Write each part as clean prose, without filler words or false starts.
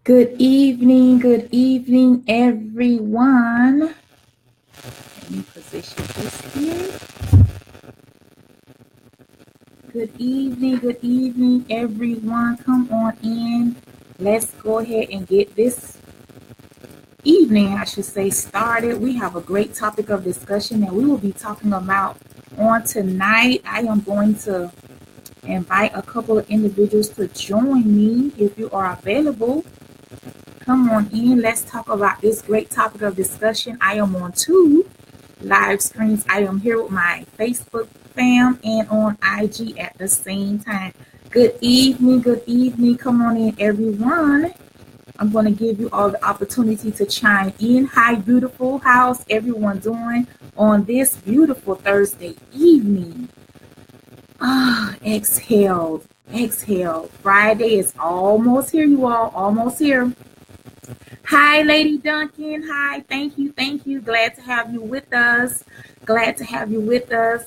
Good evening, everyone. Let me position this here. Good evening, everyone. Come on in. Let's go ahead and get this evening, I should say, started. We have a great topic of discussion that we will be talking about on tonight. I am going to invite a couple of individuals to join me if you are available. Come on in. Let's talk about this great topic of discussion. I am on two live screens. I am here with my Facebook fam and on IG at the same time. Good evening. Good evening. Come on in, everyone. I'm going to give you all the opportunity to chime in. Hi, beautiful. How's everyone doing on this beautiful Thursday evening? Exhale. Exhale. Friday is almost here, you all. Almost here. Hi, Lady Duncan. Hi, thank you, thank you. Glad to have you with us. Glad to have you with us.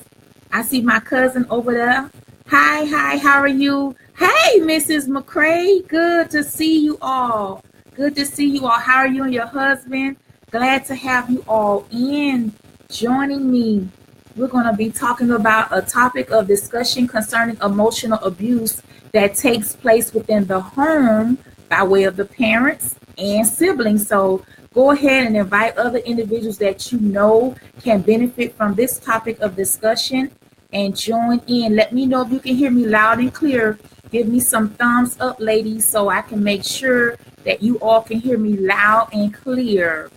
I see my cousin over there. Hi, how are you? Hey, Mrs. McCray. Good to see you all. Good to see you all. How are you and your husband? Glad to have you all in joining me. We're going to be talking about a topic of discussion concerning emotional abuse that takes place within the home by way of the parents and siblings. So go ahead and invite other individuals that you know can benefit from this topic of discussion and join in. Let me know if you can hear me loud and clear. Give me some thumbs up, ladies, so I can make sure that you all can hear me loud and clear.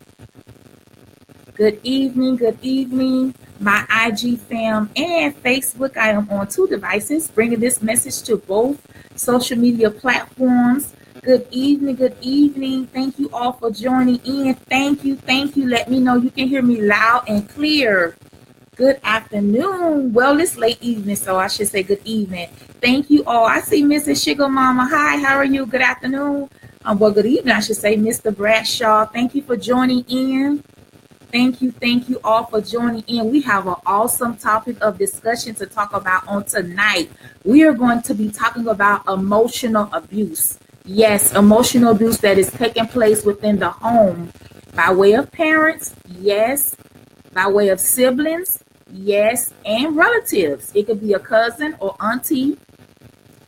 Good evening, my IG fam and Facebook. I am on two devices, bringing this message to both social media platforms. Good evening. Thank you all for joining in. Thank you. Let me know you can hear me loud and clear. Good afternoon. Well, it's late evening, so I should say good evening. Thank you all. I see Mrs. Sugar Mama. Hi, how are you? Good afternoon. Well, good evening, I should say, Mr. Bradshaw. Thank you for joining in. Thank you all for joining in. We have an awesome topic of discussion to talk about on tonight. We are going to be talking about emotional abuse. Yes, emotional abuse that is taking place within the home by way of parents, yes, by way of siblings, yes, and relatives. It could be a cousin or auntie.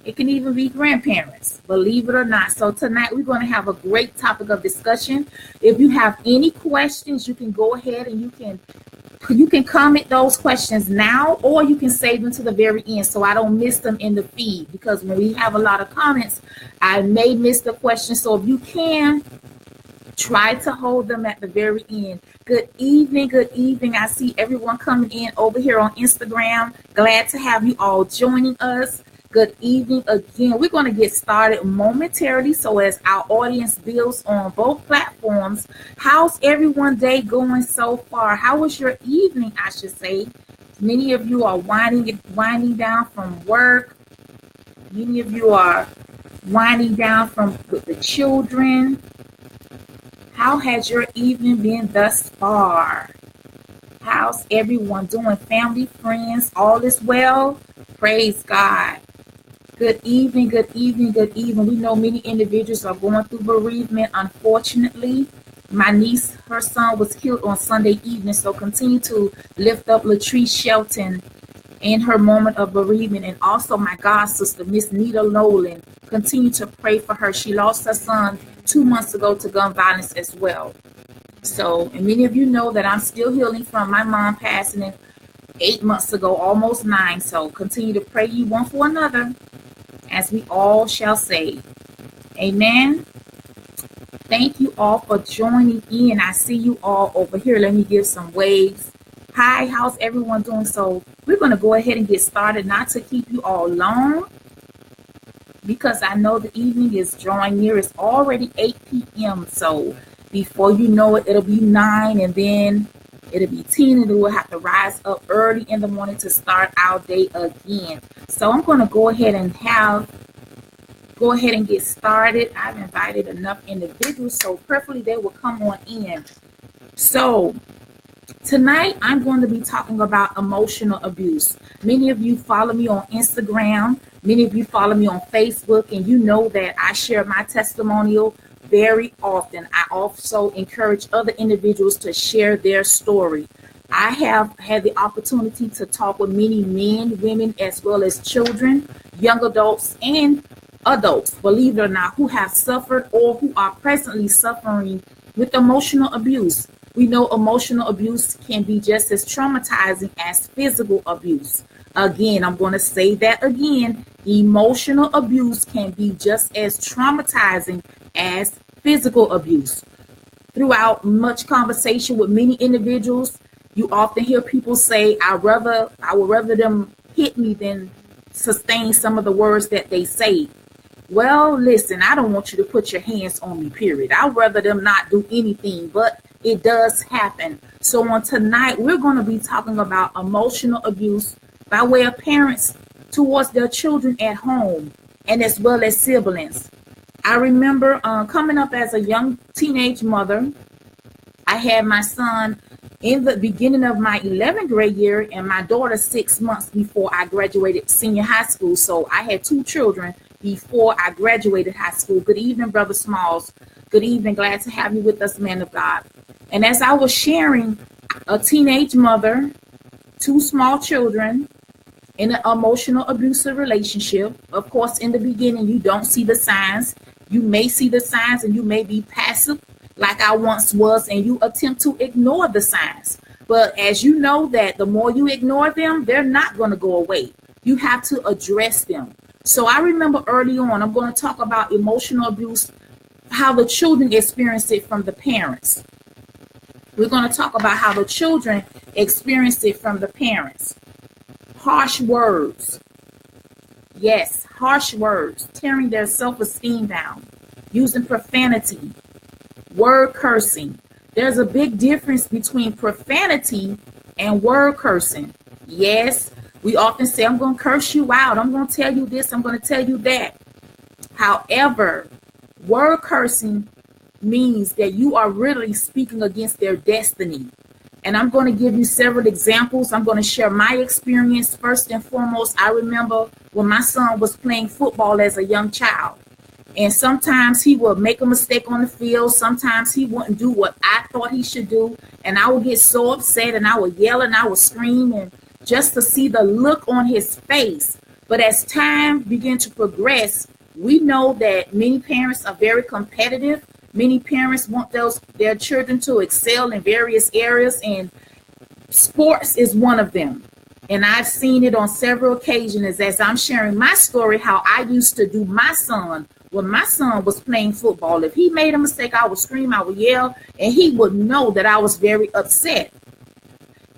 It can even be grandparents, believe it or not. So tonight we're going to have a great topic of discussion. If you have any questions, you can go ahead and you can comment those questions now, or you can save them to the very end so I don't miss them in the feed, because when we have a lot of comments, I may miss the question. So if you can, try to hold them at the very end. Good evening. I see everyone coming in over here on Instagram. Glad to have you all joining us. Good evening again. We're going to get started momentarily. So as our audience builds on both platforms, how's everyone's day going so far? How was your evening, I should say? Many of you are winding down from work. Many of you are winding down with the children. How has your evening been thus far? How's everyone doing? Family, friends, all is well? Praise God. Good evening. We know many individuals are going through bereavement, unfortunately. My niece, her son was killed on Sunday evening, so continue to lift up Latrice Shelton in her moment of bereavement, and also my god sister, Miss Nita Nolan. Continue to pray for her. She lost her son 2 months ago to gun violence as well. So, and many of you know that I'm still healing from my mom passing 8 months ago, almost 9. So continue to pray you one for another, as we all shall say. Amen. Thank you all for joining in. I see you all over here. Let me give some waves. Hi, how's everyone doing? So we're going to go ahead and get started, not to keep you all long, because I know the evening is drawing near. It's already 8 p.m. So before you know it, it'll be 9, and then it'll be 10, and then we'll have to rise up early in the morning to start our day again. So I'm going to go ahead and get started. I've invited enough individuals, so preferably they will come on in. So tonight, I'm going to be talking about emotional abuse. Many of you follow me on Instagram. Many of you follow me on Facebook, and you know that I share my testimonial very often. I also encourage other individuals to share their story. I have had the opportunity to talk with many men, women, as well as children, young adults, and adults, believe it or not, who have suffered or who are presently suffering with emotional abuse. We know emotional abuse can be just as traumatizing as physical abuse. Again, I'm going to say that again. Emotional abuse can be just as traumatizing as physical abuse. Throughout much conversation with many individuals, you often hear people say, I would rather them hit me than sustain some of the words that they say. Well, listen, I don't want you to put your hands on me, period. I'd rather them not do anything, but it does happen. So on tonight, we're going to be talking about emotional abuse by way of parents towards their children at home and as well as siblings. I remember coming up as a young teenage mother. I had my son in the beginning of my 11th grade year and my daughter 6 months before I graduated senior high school. So I had two children before I graduated high school. Good evening, Brother Smalls. Good evening. Glad to have you with us, man of God. And as I was sharing, a teenage mother, two small children, in an emotional abusive relationship. Of course, in the beginning, you don't see the signs. You may see the signs and you may be passive like I once was, and you attempt to ignore the signs. But as you know that the more you ignore them, they're not going to go away. You have to address them. So I remember early on, I'm going to talk about emotional abuse, how the children experience it from the parents. We're going to talk about how the children experience it from the parents. Harsh words. Yes, harsh words, tearing their self-esteem down, using profanity, word cursing. There's a big difference between profanity and word cursing. Yes, we often say, I'm going to curse you out. I'm going to tell you this. I'm going to tell you that. However, word cursing means that you are really speaking against their destiny. And I'm going to give you several examples. I'm going to share my experience. First and foremost, I remember when my son was playing football as a young child. And sometimes he would make a mistake on the field. Sometimes he wouldn't do what I thought he should do. And I would get so upset and I would yell and I would scream and just to see the look on his face. But as time began to progress, we know that many parents are very competitive. Many parents want their children to excel in various areas, and sports is one of them. And I've seen it on several occasions as I'm sharing my story, how I used to do my son when my son was playing football. If he made a mistake, I would scream, I would yell, and he would know that I was very upset.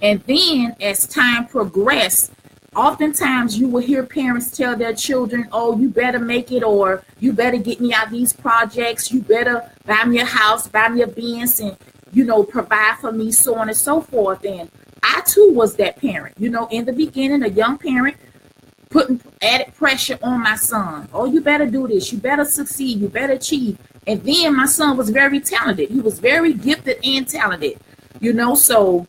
And then as time progressed, oftentimes you will hear parents tell their children, oh, you better make it, or you better get me out these projects. You better buy me a house, buy me a Benz, and, provide for me, so on and so forth. And I too was that parent, in the beginning, a young parent putting added pressure on my son. Oh, you better do this. You better succeed. You better achieve. And then my son was very talented. He was very gifted and talented, so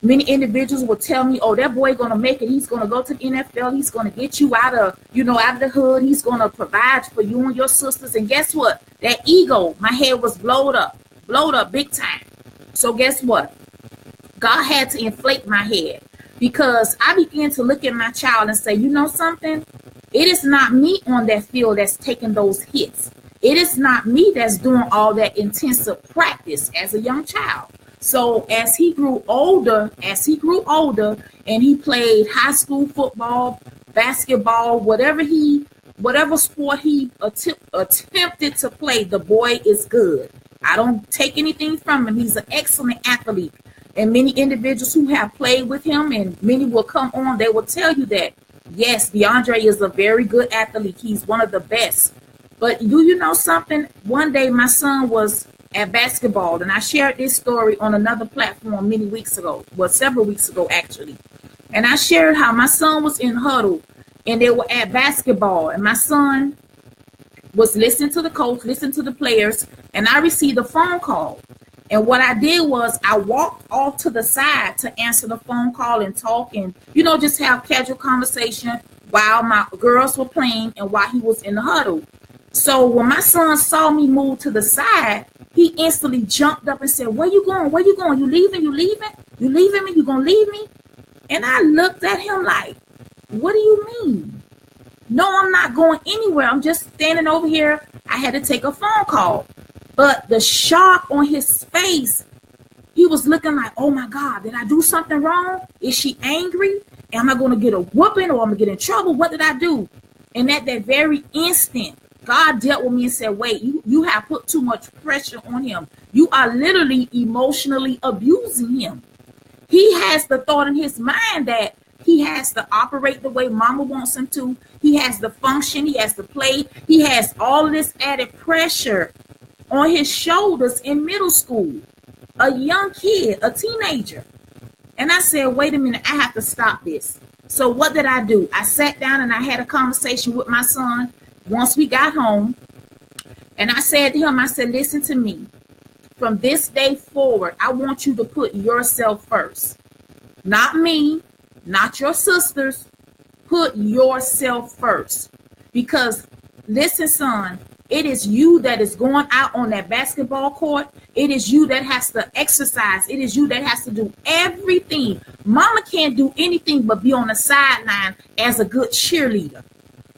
many individuals will tell me, oh, that boy going to make it. He's going to go to the NFL. He's going to get you out of the hood. He's going to provide for you and your sisters. And guess what? That ego, my head was blowed up big time. So guess what? God had to inflate my head because I began to look at my child and say, you know something? It is not me on that field that's taking those hits. It is not me that's doing all that intensive practice as a young child. So as he grew older, and he played high school football, basketball, whatever sport he attempted to play, the boy is good. I don't take anything from him. He's an excellent athlete. And many individuals who have played with him, and many will come on, they will tell you that, yes, DeAndre is a very good athlete. He's one of the best. But do you know something? One day my son was at basketball, and I shared this story on another platform several weeks ago actually. And I shared how my son was in huddle and they were at basketball, and my son was listening to the coach, listening to the players, and I received a phone call. And what I did was I walked off to the side to answer the phone call and talk and, just have casual conversation while my girls were playing and while he was in the huddle. So when my son saw me move to the side, he instantly jumped up and said, "Where you going? Where you going? You leaving? You leaving? You leaving me? You gonna leave me?" And I looked at him like, "What do you mean?" "No, I'm not going anywhere. I'm just standing over here. I had to take a phone call." But the shock on his face, he was looking like, "Oh my God, did I do something wrong? Is she angry? Am I going to get a whooping or am I going to get in trouble? What did I do?" And at that very instant, God dealt with me and said, "Wait, you have put too much pressure on him. You are literally emotionally abusing him. He has the thought in his mind that he has to operate the way mama wants him to. He has to function. He has to play. He has all this added pressure on his shoulders in middle school. A young kid, a teenager." And I said, "Wait a minute, I have to stop this." So what did I do? I sat down and I had a conversation with my son once we got home. And I said to him, I said, "Listen to me. From this day forward, I want you to put yourself first. Not me, not your sisters. Put yourself first. Because listen, son, it is you that is going out on that basketball court. It is you that has to exercise. It is you that has to do everything. Mama can't do anything but be on the sideline as a good cheerleader.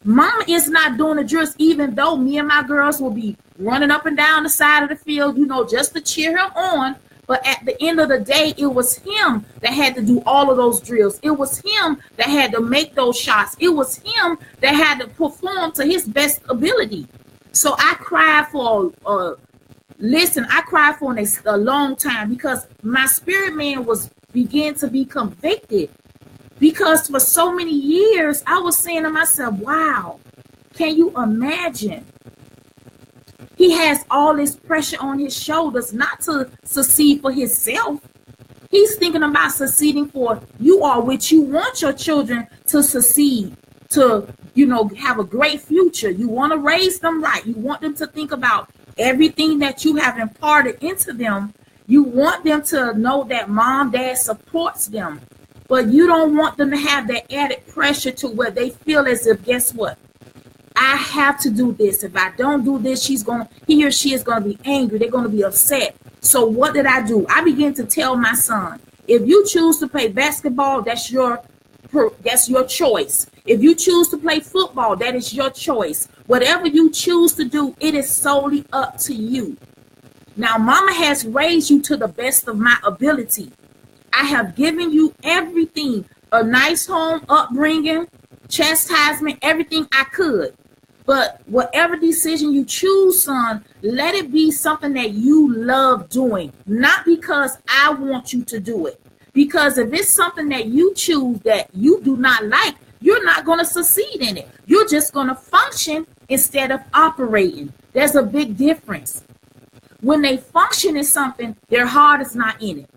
Mama is not doing the drills, even though me and my girls will be running up and down the side of the field, just to cheer him on. But at the end of the day, it was him that had to do all of those drills. It was him that had to make those shots. It was him that had to perform to his best ability. So I cried for, I cried for a long time because my spirit man began to be convicted. Because for so many years, I was saying to myself, wow, can you imagine? He has all this pressure on his shoulders not to succeed for himself. He's thinking about succeeding for you all, which you want your children to succeed, to, have a great future. You want to raise them right. You want them to think about everything that you have imparted into them. You want them to know that mom, dad supports them. But you don't want them to have that added pressure to where they feel as if, guess what? I have to do this. If I don't do this, he or she is going to be angry. They're going to be upset. So what did I do? I began to tell my son, if you choose to play basketball, that's your choice. If you choose to play football, that is your choice. Whatever you choose to do, it is solely up to you. Now, mama has raised you to the best of my ability. I have given you everything, a nice home, upbringing, chastisement, everything I could. But whatever decision you choose, son, let it be something that you love doing, not because I want you to do it. Because if it's something that you choose that you do not like, you're not going to succeed in it. You're just going to function instead of operating. There's a big difference. When they function in something, their heart is not in it.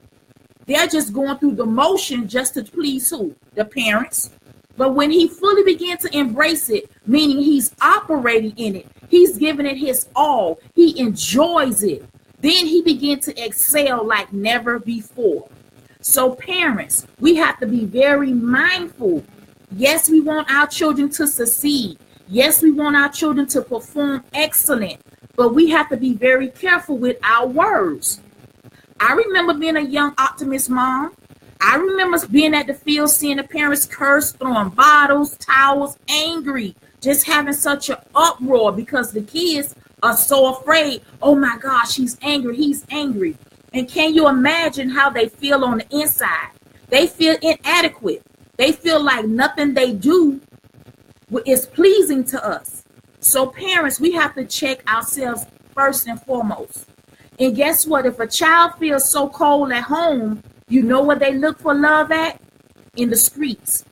They're just going through the motion just to please who? The parents. But when he fully began to embrace it, meaning he's operating in it, he's giving it his all, he enjoys it, then he began to excel like never before. So parents, we have to be very mindful. Yes, we want our children to succeed. Yes, we want our children to perform excellent, but we have to be very careful with our words. I remember being a young optimist mom. I remember being at the field, seeing the parents curse, throwing bottles, towels, angry, just having such an uproar because the kids are so afraid. Oh my gosh, he's angry, he's angry. And can you imagine how they feel on the inside? They feel inadequate. They feel like nothing they do is pleasing to us. So parents, we have to check ourselves first and foremost. And guess what? If a child feels so cold at home, you know where they look for love at? In the streets.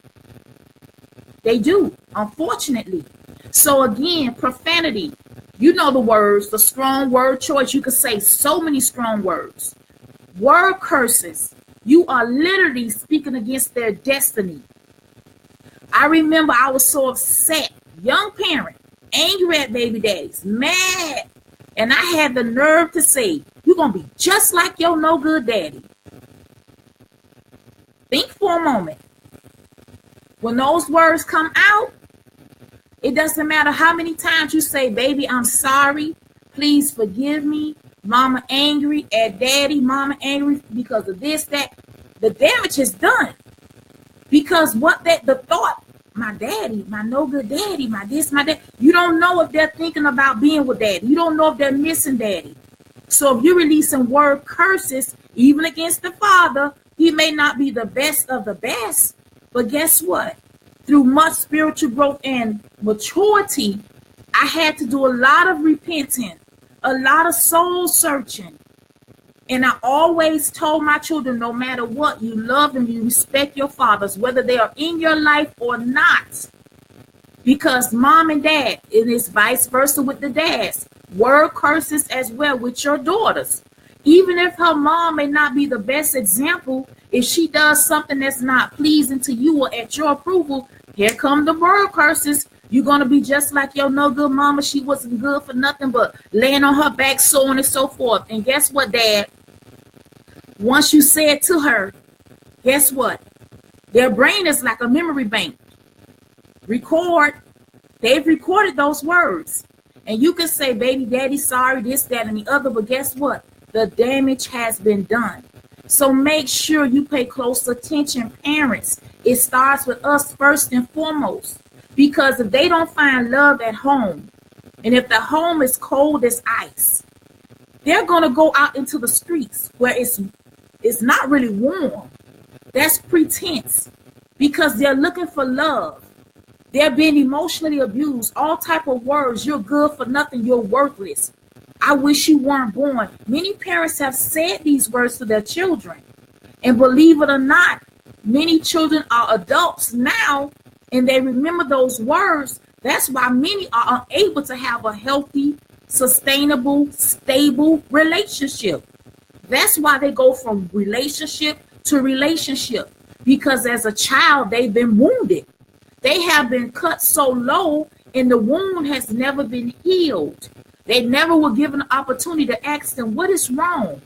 They do, unfortunately. So again, profanity. You know the words, the strong word choice. You could say so many strong words. Word curses. You are literally speaking against their destiny. I remember I was so upset. Young parent, angry at baby daddies, mad. And I had the nerve to say, you're going to be just like your no good daddy. Think for a moment. When those words come out, It doesn't matter how many times you say, baby, I'm sorry. Please forgive me. Mama angry at daddy. Mama angry because of this, that. The damage is done. Because the thought, my daddy, my no good daddy, my this, my that. You don't know if they're thinking about being with daddy. You don't know if they're missing daddy. So if you're releasing word curses, even against the father, he may not be the best of the best. But guess what? Through much spiritual growth and maturity, I had to do a lot of repenting, a lot of soul searching. And I always told my children, no matter what, you love and you respect your fathers, whether they are in your life or not. Because mom and dad, and it's vice versa with the dads, word curses as well with your daughters. Even if her mom may not be the best example, if she does something that's not pleasing to you or at your approval, here come the word curses. You're going to be just like your no good mama. She wasn't good for nothing but laying on her back, so on and so forth. And guess what, Dad? Once you say it to her, guess what? Their brain is like a memory bank. Record. They've recorded those words. And you can say, baby, daddy, sorry, this, that, and the other. But guess what? The damage has been done. So make sure you pay close attention, parents. It starts with us first and foremost. Because if they don't find love at home, and if the home is cold as ice, they're going to go out into the streets where it's not really warm. That's pretense. Because they're looking for love. They're being emotionally abused. All type of words. You're good for nothing. You're worthless. I wish you weren't born. Many parents have said these words to their children. And believe it or not, many children are adults now and they remember those words. That's why many are unable to have a healthy, sustainable, stable relationship. That's why they go from relationship to relationship. Because as a child, they've been wounded. They have been cut so low and the wound has never been healed. They never were given an opportunity to ask them, what is wrong?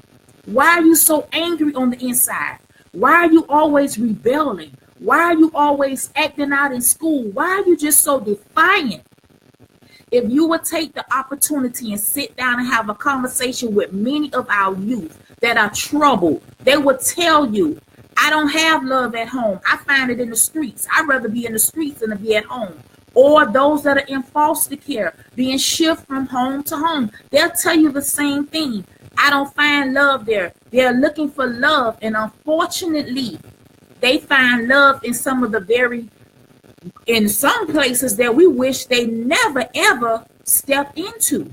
Why are you so angry on the inside? Why are you always rebelling? Why are you always acting out in school? Why are you just so defiant? If you would take the opportunity and sit down and have a conversation with many of our youth that are troubled, they would tell you, I don't have love at home. I find it in the streets. I'd rather be in the streets than to be at home. Or those that are in foster care, being shifted from home to home. They'll tell you the same thing. I don't find love there. They're looking for love. And unfortunately, they find love in in some places that we wish they never, ever stepped into.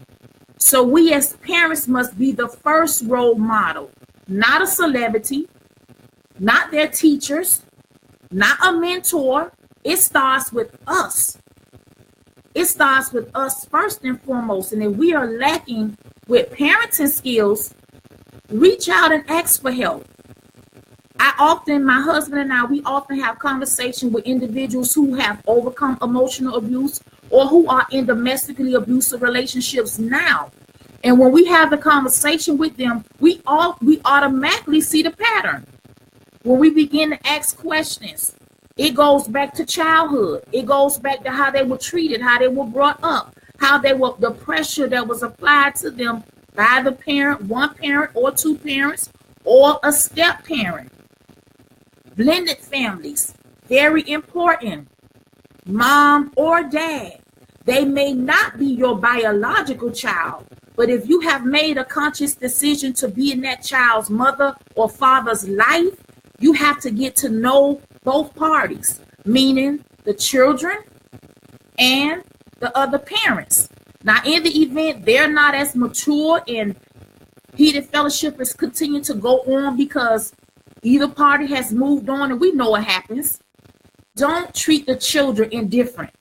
So we as parents must be the first role model, not a celebrity, not their teachers, not a mentor. It starts with us. It starts with us first and foremost. And if we are lacking with parenting skills, reach out and ask for help. My husband and I, we often have conversations with individuals who have overcome emotional abuse or who are in domestically abusive relationships now. And when we have the conversation with them, we automatically see the pattern. When we begin to ask questions, it goes back to childhood. It goes back to how they were treated, how they were brought up, the pressure that was applied to them by the parent, one parent or two parents, or a step parent. Blended families, very important. Mom or dad, they may not be your biological child, but if you have made a conscious decision to be in that child's mother or father's life, you have to get to know both parties, meaning the children and the other parents. Now, in the event they're not as mature and heated fellowship is continuing to go on because either party has moved on, and we know what happens. Don't treat the children indifferent.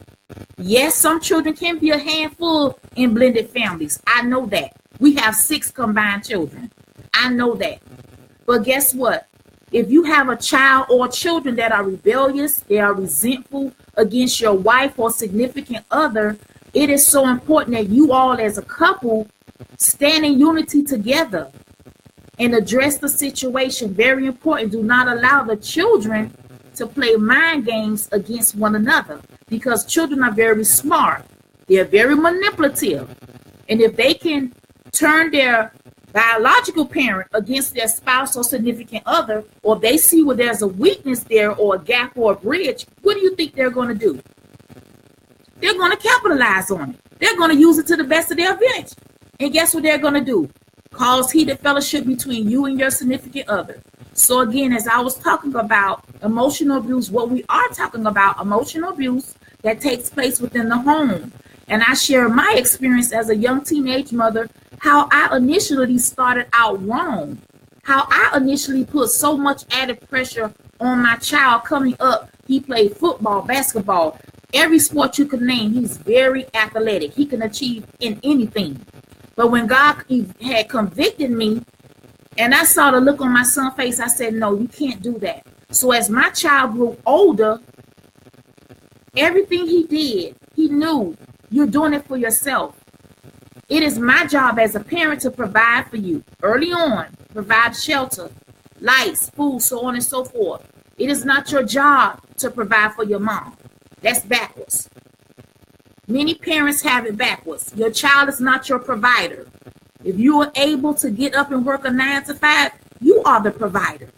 Yes, some children can be a handful in blended families. I know that. We have 6 combined children. I know that. But guess what? If you have a child or children that are rebellious, they are resentful against your wife or significant other, it is so important that you all as a couple stand in unity together and address the situation. Very important. Do not allow the children to play mind games against one another, because children are very smart. They're very manipulative. And if they can turn their biological parent against their spouse or significant other, or they see where there's a weakness there or a gap or a bridge, what do you think they're going to do? They're going to capitalize on it. They're going to use it to the best of their advantage. And guess what they're going to do? Cause heated fellowship between you and your significant other. So again, as I was talking about emotional abuse, what we are talking about, emotional abuse that takes place within the home. And I share my experience as a young teenage mother, how I initially started out wrong, how I initially put so much added pressure on my child coming up. He played football, basketball, every sport you could name. He's very athletic. He can achieve in anything. But when God had convicted me and I saw the look on my son's face, I said, no, you can't do that. So as my child grew older, everything he did, he knew you're doing it for yourself. It is my job as a parent to provide for you early on, provide shelter, lights, food, so on and so forth. It is not your job to provide for your mom. That's backwards. Many parents have it backwards. Your child is not your provider. If you are able to get up and work a 9 to 5, you are the provider.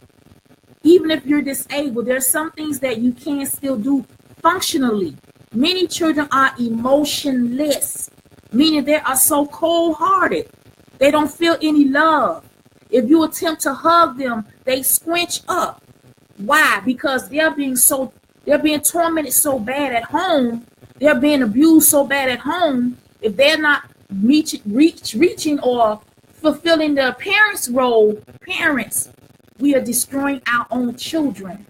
Even if you're disabled, there's some things that you can still do functionally. Many children are emotionless, meaning they are so cold-hearted. They don't feel any love. If you attempt to hug them, they squinch up. Why? Because they're being tormented so bad at home. They're being abused so bad at home. If they're not reaching or fulfilling their parents' role, parents, we are destroying our own children.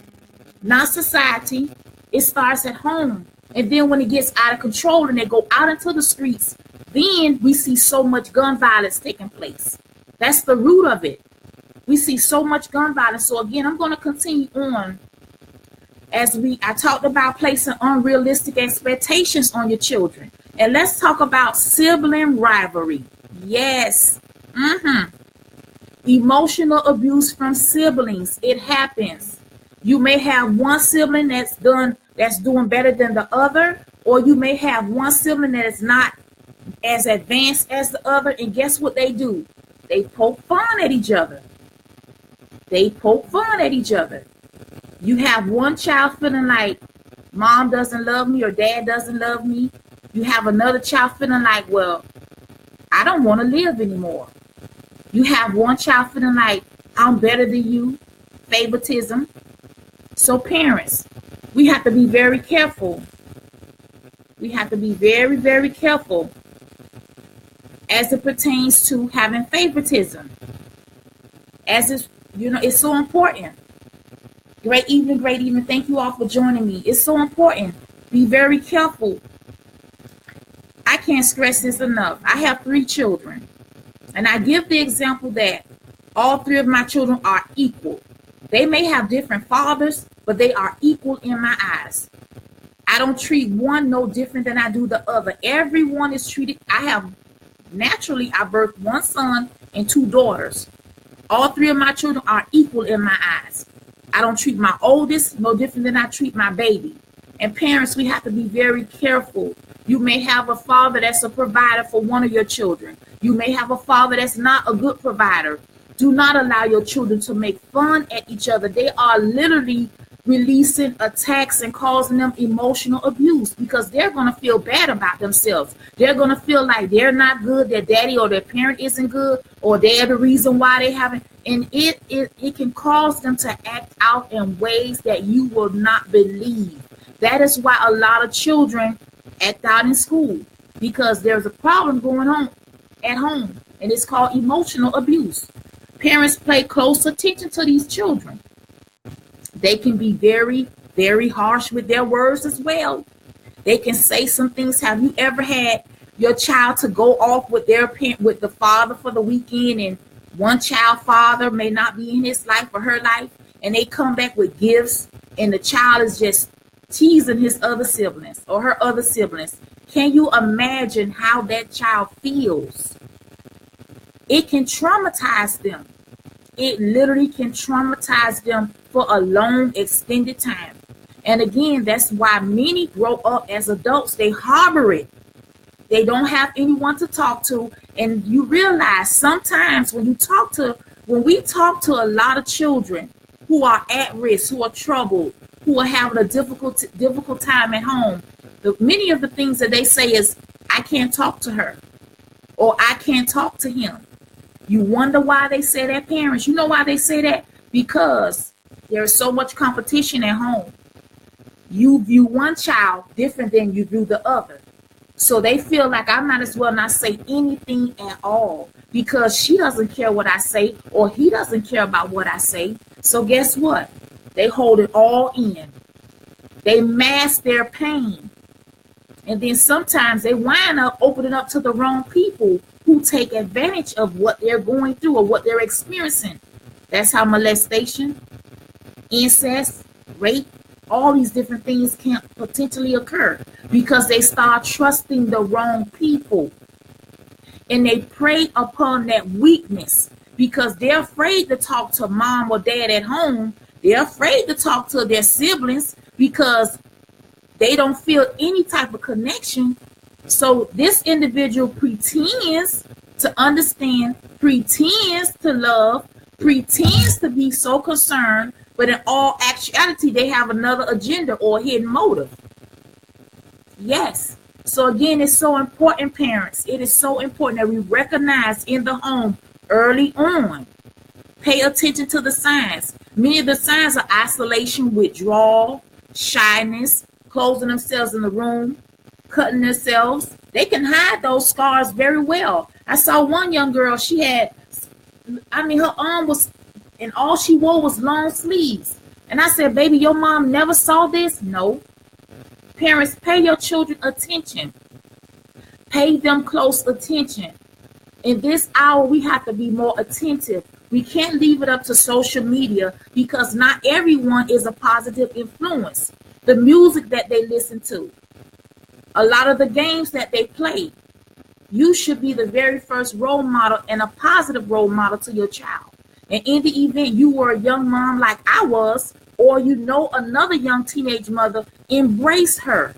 Not society. It starts at home. And then when it gets out of control and they go out into the streets, then we see so much gun violence taking place. That's the root of it. We see so much gun violence. So again, I'm going to continue on as I talked about placing unrealistic expectations on your children. And let's talk about sibling rivalry. Yes. Emotional abuse from siblings. It happens. You may have one sibling that's doing better than the other, or you may have one sibling that is not as advanced as the other. And guess what they do? They poke fun at each other. You have one child feeling like mom doesn't love me or dad doesn't love me. You have another child feeling like, well, I don't want to live anymore. You have one child feeling like I'm better than you. Favoritism. So parents, we have to be very careful. We have to be very, very careful as it pertains to having favoritism. It's so important. Great evening. Thank you all for joining me. It's so important. Be very careful. I can't stress this enough. I have 3 children. And I give the example that all 3 of my children are equal. They may have different fathers, but they are equal in my eyes. I don't treat one no different than I do the other. Everyone is treated. I birthed 1 son and 2 daughters. All 3 of my children are equal in my eyes. I don't treat my oldest no different than I treat my baby. And parents, we have to be very careful. You may have a father that's a provider for one of your children. You may have a father that's not a good provider. Do not allow your children to make fun at each other. They are literally releasing attacks and causing them emotional abuse because they're going to feel bad about themselves. They're going to feel like they're not good, their daddy or their parent isn't good, or they're the reason why they haven't. And it can cause them to act out in ways that you will not believe. That is why a lot of children act out in school, because there's a problem going on at home, and it's called emotional abuse. Parents pay close attention to these children. They can be very, very harsh with their words as well. They can say some things. Have you ever had your child to go off with with the father for the weekend, and one child father may not be in his life or her life, and they come back with gifts, and the child is just teasing his other siblings or her other siblings? Can you imagine how that child feels? It can traumatize them. It literally can traumatize them for a long, extended time. And again, that's why many grow up as adults. They harbor it. They don't have anyone to talk to. And you realize sometimes when we talk to a lot of children who are at risk, who are troubled, who are having a difficult time at home, many of the things that they say is, I can't talk to her, or I can't talk to him. You wonder why they say that, parents. You know why they say that? Because there's so much competition at home. You view one child different than you view the other. So they feel like I might as well not say anything at all because she doesn't care what I say or he doesn't care about what I say. So guess what? They hold it all in. They mask their pain. And then sometimes they wind up opening up to the wrong people who take advantage of what they're going through or what they're experiencing. That's how molestation, incest, rape, all these different things can potentially occur because they start trusting the wrong people. And they prey upon that weakness because they're afraid to talk to mom or dad at home. They're afraid to talk to their siblings because they don't feel any type of connection. So this individual pretends to understand, pretends to love, pretends to be so concerned, but in all actuality, they have another agenda or hidden motive. Yes. So again, it's so important, parents. It is so important that we recognize in the home early on. Pay attention to the signs. Many of the signs are isolation, withdrawal, shyness, closing themselves in the room, cutting themselves. They can hide those scars very well. I saw one young girl, her arm was, and all she wore was long sleeves. And I said, baby, your mom never saw this? No. Parents, pay your children attention. Pay them close attention. In this hour, we have to be more attentive. We can't leave it up to social media because not everyone is a positive influence. The music that they listen to, a lot of the games that they play, you should be the very first role model and a positive role model to your child. And in the event you were a young mom like I was, or you know another young teenage mother, embrace her.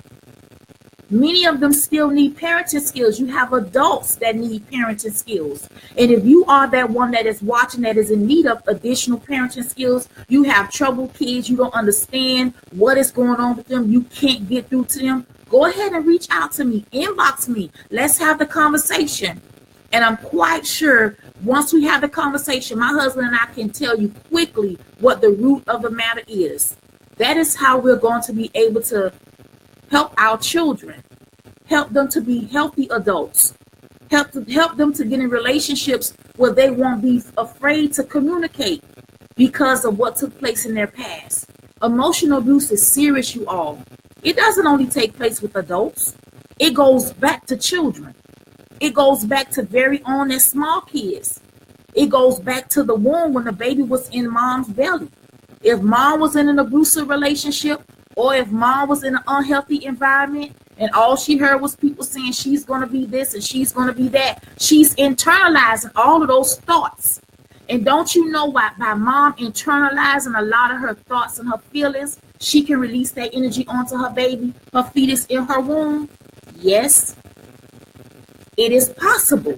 Many of them still need parenting skills. You have adults that need parenting skills. And if you are that one that is watching that is in need of additional parenting skills, you have troubled kids, you don't understand what is going on with them, you can't get through to them, go ahead and reach out to me, inbox me. Let's have the conversation. And I'm quite sure once we have the conversation, my husband and I can tell you quickly what the root of the matter is. That is how we're going to be able to help our children, help them to be healthy adults, help them to get in relationships where they won't be afraid to communicate because of what took place in their past. Emotional abuse is serious, you all. It doesn't only take place with adults. It goes back to children. It goes back to very own and small kids. It goes back to the womb when the baby was in mom's belly. If mom was in an abusive relationship or if mom was in an unhealthy environment and all she heard was people saying she's going to be this and she's going to be that, she's internalizing all of those thoughts. And don't you know why by mom internalizing a lot of her thoughts and her feelings, she can release that energy onto her baby, her fetus in her womb? Yes. It is possible.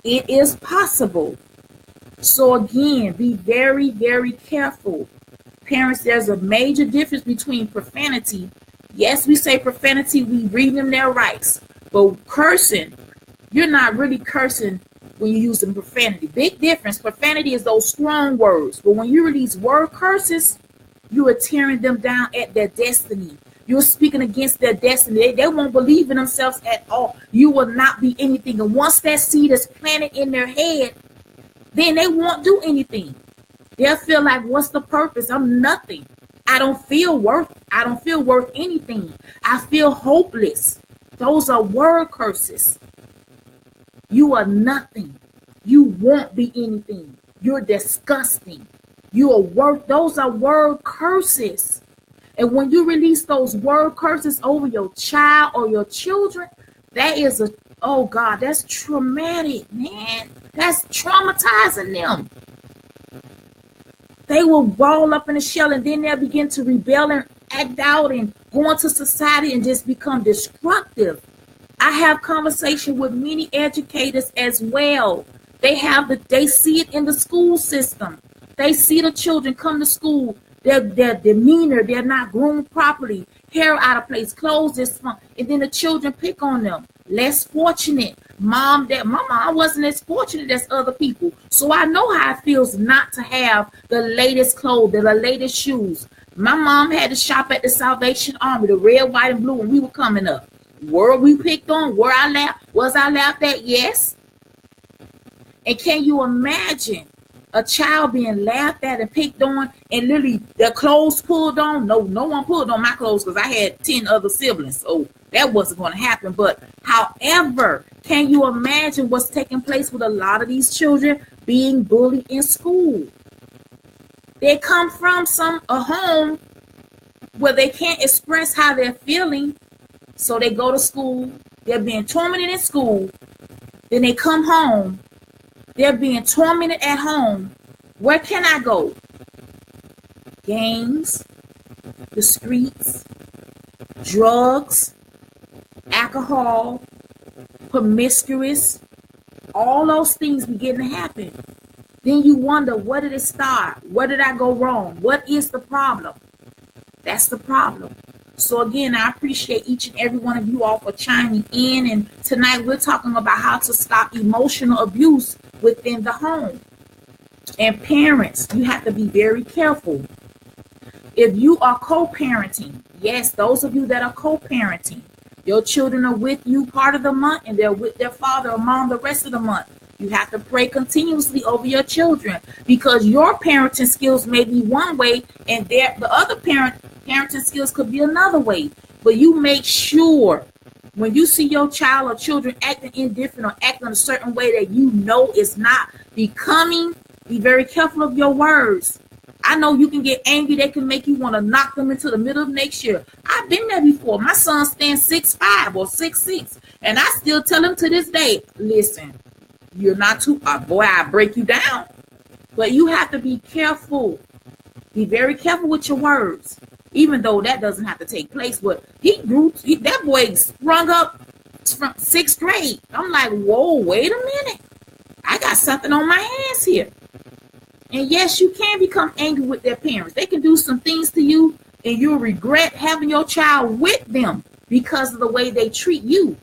It is possible. So again, be very, very careful. Parents, there's a major difference between profanity. Yes, we say profanity, we read them their rights. But cursing, you're not really cursing when you're using profanity. Big difference. Profanity is those strong words. But when you release word curses, you are tearing them down at their destiny. You're speaking against their destiny. They won't believe in themselves at all. You will not be anything. And once that seed is planted in their head, then they won't do anything. They'll feel like, what's the purpose? I'm nothing. I don't feel worth anything. I feel hopeless. Those are word curses. You are nothing. You won't be anything. You're disgusting. Those are word curses. And when you release those word curses over your child or your children, oh God, that's traumatic, man. That's traumatizing them. They will roll up in a shell and then they'll begin to rebel and act out and go into society and just become destructive. I have conversation with many educators as well. They see it in the school system. They see the children come to school, their demeanor, they're not groomed properly, hair out of place, clothes is fun, and then the children pick on them. Less fortunate. My mom wasn't as fortunate as other people. So I know how it feels not to have the latest clothes, the latest shoes. My mom had to shop at the Salvation Army, the red, white, and blue when we were coming up. Were we picked on? Was I laughed at? Yes. And can you imagine a child being laughed at and picked on and literally their clothes pulled on? No one pulled on my clothes because I had 10 other siblings. So that wasn't going to happen. But however, can you imagine what's taking place with a lot of these children being bullied in school? They come from a home where they can't express how they're feeling. So they go to school. They're being tormented in school. Then they come home. They're being tormented at home. Where can I go? Gangs, the streets, drugs, alcohol, promiscuous, all those things begin to happen. Then you wonder, where did it start? Where did I go wrong? What is the problem? That's the problem. So again, I appreciate each and every one of you all for chiming in. And tonight we're talking about how to stop emotional abuse within the home. And parents, you have to be very careful. If you are co-parenting, yes, those of you that are co-parenting, your children are with you part of the month and they're with their father or mom the rest of the month. You have to pray continuously over your children because your parenting skills may be one way and the other parenting skills could be another way. But you make sure when you see your child or children acting indifferent or acting a certain way that you know is not becoming, be very careful of your words. I know you can get angry. They can make you want to knock them into the middle of next year. I've been there before. My son stands 6'5" or 6'6", and I still tell him to this day, listen, you're not too, boy, I break you down. But you have to be careful. Be very careful with your words. Even though that doesn't have to take place. But that boy sprung up from 6th grade. I'm like, whoa, wait a minute. I got something on my hands here. And yes, you can become angry with their parents. They can do some things to you and you'll regret having your child with them because of the way they treat you.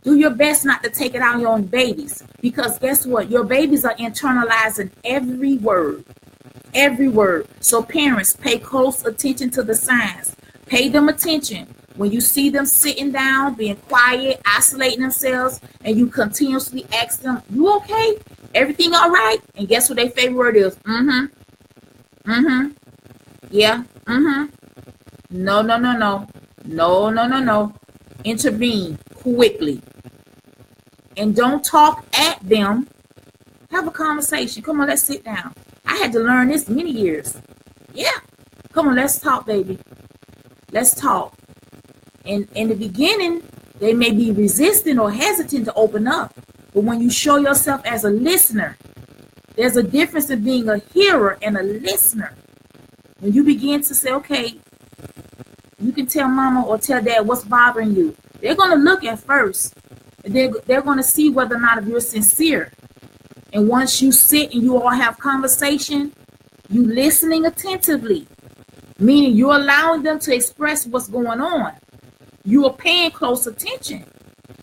Do your best not to take it out on your own babies because guess what? Your babies are internalizing every word. Every word. So parents, pay close attention to the signs. Pay them attention. When you see them sitting down, being quiet, isolating themselves, and you continuously ask them, you okay? Everything all right? And guess what their favorite word is? Mm-hmm. Mm-hmm. Yeah. Mm-hmm. No. No. Intervene quickly. And don't talk at them. Have a conversation. Come on, let's sit down. I had to learn this many years. Yeah. Come on, let's talk, baby. Let's talk. And in the beginning, they may be resistant or hesitant to open up. But when you show yourself as a listener, there's a difference in being a hearer and a listener. When you begin to say, okay, you can tell mama or tell dad what's bothering you. They're going to look at first. They're going to see whether or not if you're sincere. And once you sit and you all have conversation, you listening attentively, meaning you're allowing them to express what's going on. You are paying close attention.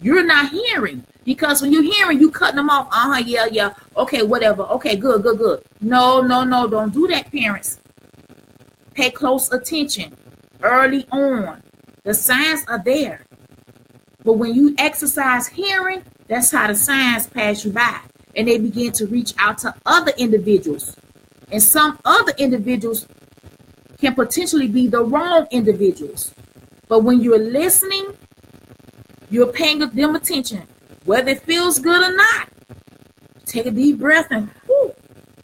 You're not hearing because when you're hearing, you cutting them off. Yeah. Okay, whatever. Okay, good. No. Don't do that, parents. Pay close attention early on. The signs are there. But when you exercise hearing, that's how the signs pass you by. And they begin to reach out to other individuals. And some other individuals can potentially be the wrong individuals. But when you're listening, you're paying them attention, whether it feels good or not. Take a deep breath and whoo.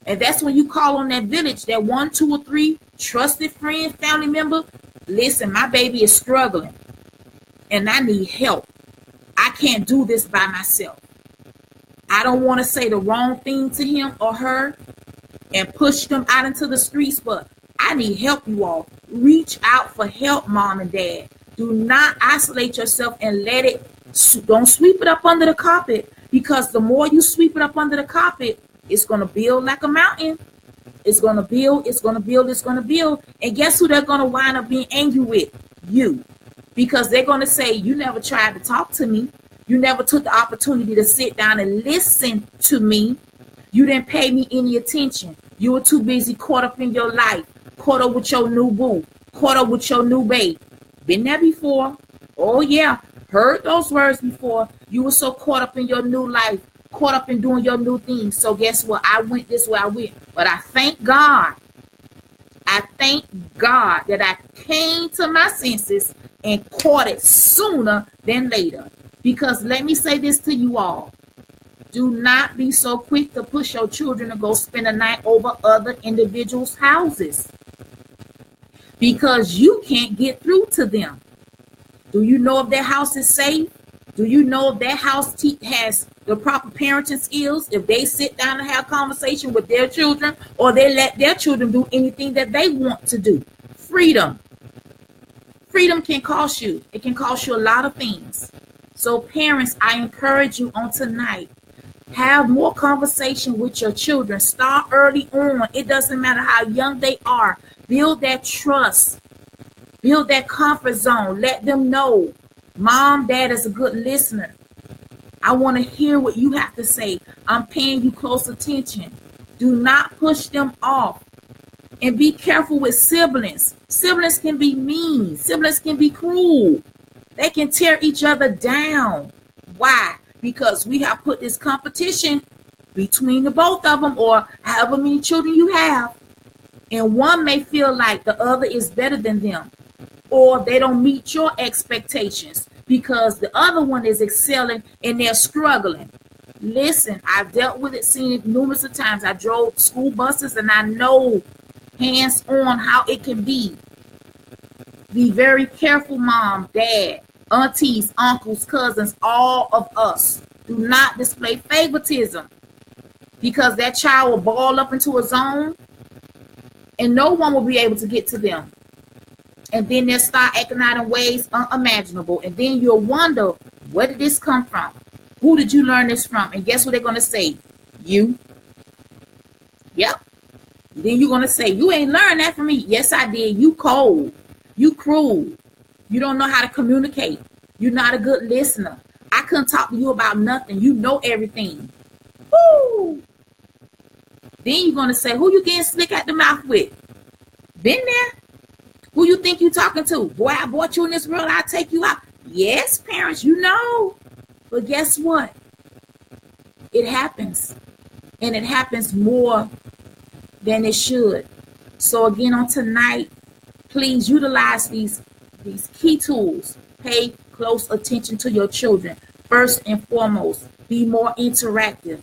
And that's when you call on that village, that 1, 2, or 3 trusted friend, family member. Listen, my baby is struggling and I need help. I can't do this by myself. I don't want to say the wrong thing to him or her and push them out into the streets, but I need help, you all. reach out for help, mom and dad. Do not isolate yourself and don't sweep it up under the carpet, because the more you sweep it up under the carpet, it's going to build like a mountain. It's going to build, it's going to build, it's going to build. And guess who they're going to wind up being angry with? You. Because they're going to say, you never tried to talk to me. You never took the opportunity to sit down and listen to me. You didn't pay me any attention. You were too busy caught up in your life, caught up with your new boo, caught up with your new babe. Been there before. Oh, yeah. Heard those words before. You were so caught up in your new life, caught up in doing your new things. So guess what? I went this way I went. But I thank God. I thank God that I came to my senses and caught it sooner than later. Because let me say this to you all. Do not be so quick to push your children to go spend a night over other individuals' houses, because you can't get through to them. Do you know if their house is safe? Do you know if their house has the proper parenting skills? If they sit down and have conversation with their children, or they let their children do anything that they want to do? Freedom. Freedom can cost you. It can cost you a lot of things. So parents, I encourage you on tonight, have more conversation with your children. Start early on. It doesn't matter how young they are. Build that trust. Build that comfort zone. Let them know mom, dad is a good listener. I want to hear what you have to say. I'm paying you close attention. Do not push them off. And be careful with siblings. Siblings can be mean. Siblings can be cruel. They can tear each other down. Why? Because we have put this competition between the both of them, or however many children you have. And one may feel like the other is better than them, or they don't meet your expectations because the other one is excelling and they're struggling. Listen, I've dealt with it, seen it numerous of times. I drove school buses and I know hands on how it can be. Be very careful, mom, dad, aunties, uncles, cousins, all of us. Do not display favoritism, because that child will ball up into a zone and no one will be able to get to them. And then they'll start acting out in ways unimaginable. And then you'll wonder, where did this come from? Who did you learn this from? And guess what they're going to say? You. Yep. Then you're going to say, you ain't learned that from me. Yes, I did. You cold. You cruel. You don't know how to communicate. You're not a good listener. I couldn't talk to you about nothing. You know everything. Woo! Then you're going to say, who you getting slick at the mouth with? Been there? Who you think you talking to? Boy, I brought you in this world. I'll take you out. Yes, parents, you know. But guess what? It happens. And it happens more than it should. So again, on tonight, please utilize these key tools. Pay close attention to your children. First and foremost, be more interactive.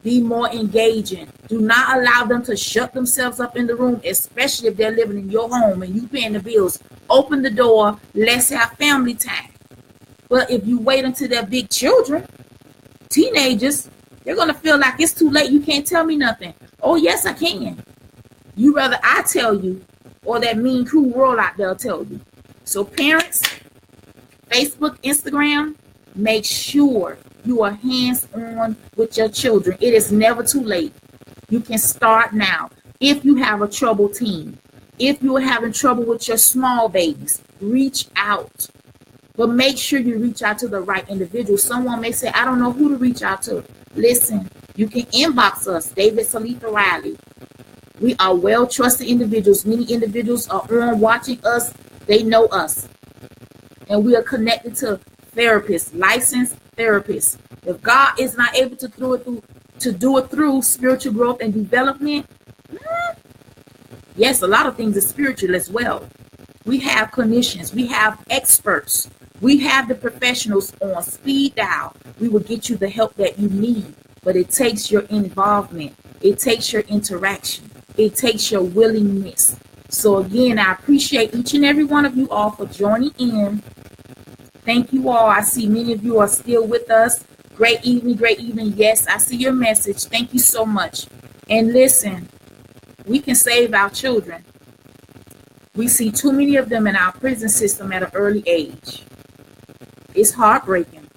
Be more engaging. Do not allow them to shut themselves up in the room, especially if they're living in your home and you paying the bills. Open the door. Let's have family time. But if you wait until they're big children, teenagers, they're going to feel like it's too late. You can't tell me nothing. Oh, yes, I can. You rather I tell you, or that mean cruel world out there will tell you. So parents, Facebook, Instagram, make sure you are hands-on with your children. It is never too late. You can start now. If you have a troubled teen, if you are having trouble with your small babies, reach out. But make sure you reach out to the right individual. Someone may say, I don't know who to reach out to. Listen, you can inbox us, David Salitha Riley. We are well-trusted individuals. Many individuals are on watching us. They know us. And we are connected to therapists, licensed therapists. If God is not able to do it through spiritual growth and development, yes, a lot of things are spiritual as well. We have clinicians. We have experts. We have the professionals on speed dial. We will get you the help that you need. But it takes your involvement. It takes your interaction. It takes your willingness. So again, I appreciate each and every one of you all for joining in. Thank you all. I see many of you are still with us. Great evening, great evening. Yes, I see your message. Thank you so much. And listen, we can save our children. We see too many of them in our prison system at an early age. It's heartbreaking.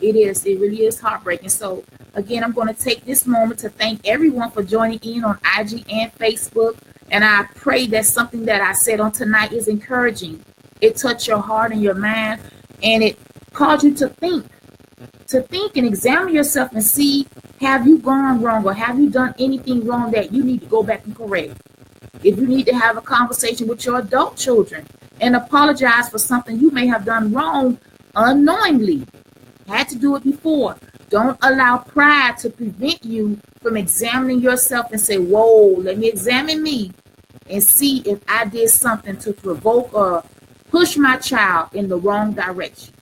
It is. It really is heartbreaking. So, again, I'm going to take this moment to thank everyone for joining in on IG and Facebook. And I pray that something that I said on tonight is encouraging. It touched your heart and your mind, and it caused you to think and examine yourself and see, have you gone wrong or have you done anything wrong that you need to go back and correct? If you need to have a conversation with your adult children and apologize for something you may have done wrong unknowingly, had to do it before. Don't allow pride to prevent you from examining yourself and say, whoa, let me examine me and see if I did something to provoke or push my child in the wrong direction.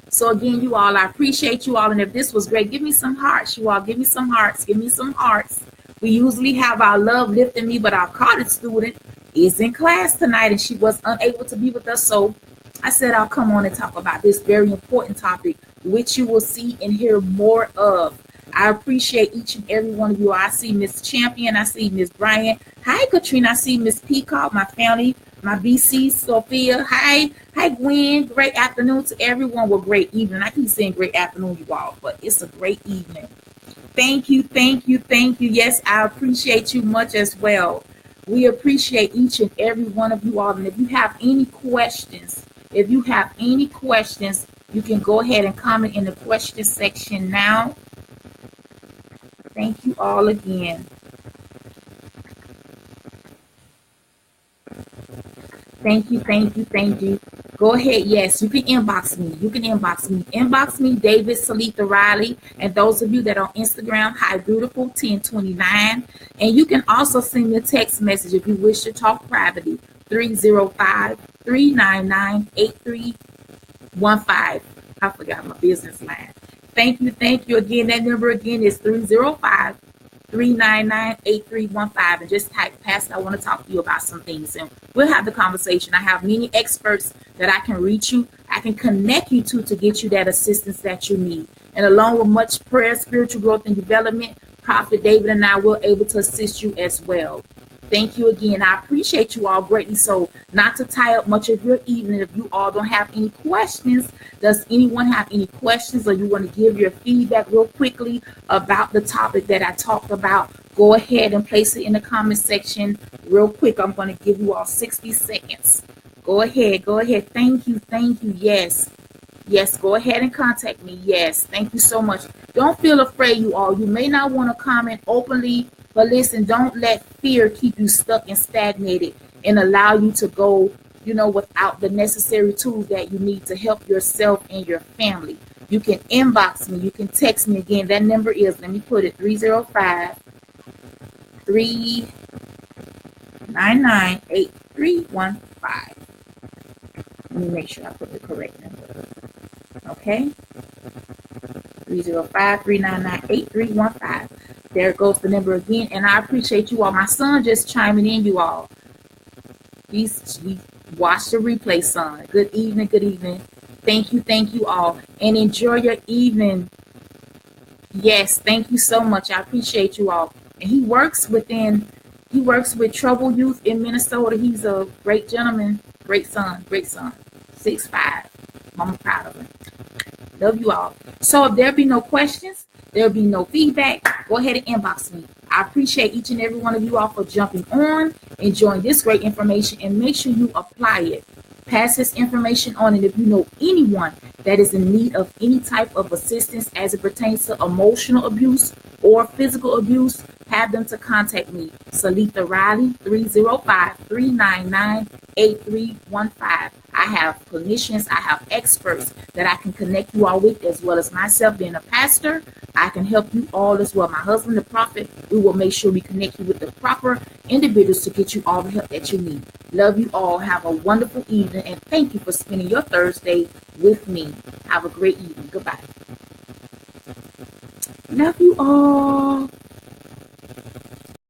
So again, you all, I appreciate you all. And if this was great, give me some hearts, you all. Give me some hearts. Give me some hearts. We usually have our love lifting me, but our college student is in class tonight and she was unable to be with us. So I said I'll come on and talk about this very important topic, which you will see and hear more of. I appreciate each and every one of you. I see Miss Champion. I see Miss Bryant. Hi, Katrina. I see Miss Peacock, my family, my BC, Sophia. Hi, Gwen. Great afternoon to everyone. Well, great evening. I keep saying great afternoon, you all, but it's a great evening. Thank you. Yes, I appreciate you much as well. We appreciate each and every one of you all. And if you have any questions, you can go ahead and comment in the question section now. Thank you all again. Thank you. Go ahead. Yes, you can inbox me. Inbox me, David Salitha Riley. And those of you that are on Instagram, hi beautiful 1029. And you can also send me a text message if you wish to talk privately. 305-399-8315. I forgot my business line. Thank you again. That number again is 305-399-8315. And just type, Pastor, I want to talk to you about some things. And we'll have the conversation. I have many experts that I can reach you. I can connect you to get you that assistance that you need. And along with much prayer, spiritual growth, and development, Prophet David and I will able to assist you as well. Thank you again. I appreciate you all greatly. So not to tie up much of your evening, if you all don't have any questions, does anyone have any questions, or you want to give your feedback real quickly about the topic that I talked about? Go ahead and place it in the comment section real quick. I'm going to give you all 60 seconds. Go ahead. Thank you. Yes, go ahead and contact me. Yes, thank you so much. Don't feel afraid, you all. You may not want to comment openly, but listen, don't let fear keep you stuck and stagnated and allow you to go, without the necessary tools that you need to help yourself and your family. You can inbox me. You can text me again. That number is, let me put it, 305-399-8315. Let me make sure I put the correct number. Okay? 305-399-8315. There goes the number again. And I appreciate you all. My son just chiming in, you all. He watched the replay, son. Good evening. Thank you all. And enjoy your evening. Yes, thank you so much. I appreciate you all. And he works with troubled youth in Minnesota. He's a great gentleman. Great son. 6'5". I'm proud of him. Love you all. So if there be no questions, there'll be no feedback, go ahead and inbox me. I appreciate each and every one of you all for jumping on, enjoying this great information, and make sure you apply it. Pass this information on, and if you know anyone that is in need of any type of assistance as it pertains to emotional abuse or physical abuse, have them to contact me. Salitha Riley, 305-399-8315. I have clinicians, I have experts that I can connect you all with, as well as myself being a pastor. I can help you all as well. My husband, the prophet, we will make sure we connect you with the proper individuals to get you all the help that you need. Love you all. Have a wonderful evening, and thank you for spending your Thursday with me. Have a great evening. Goodbye. Love you all.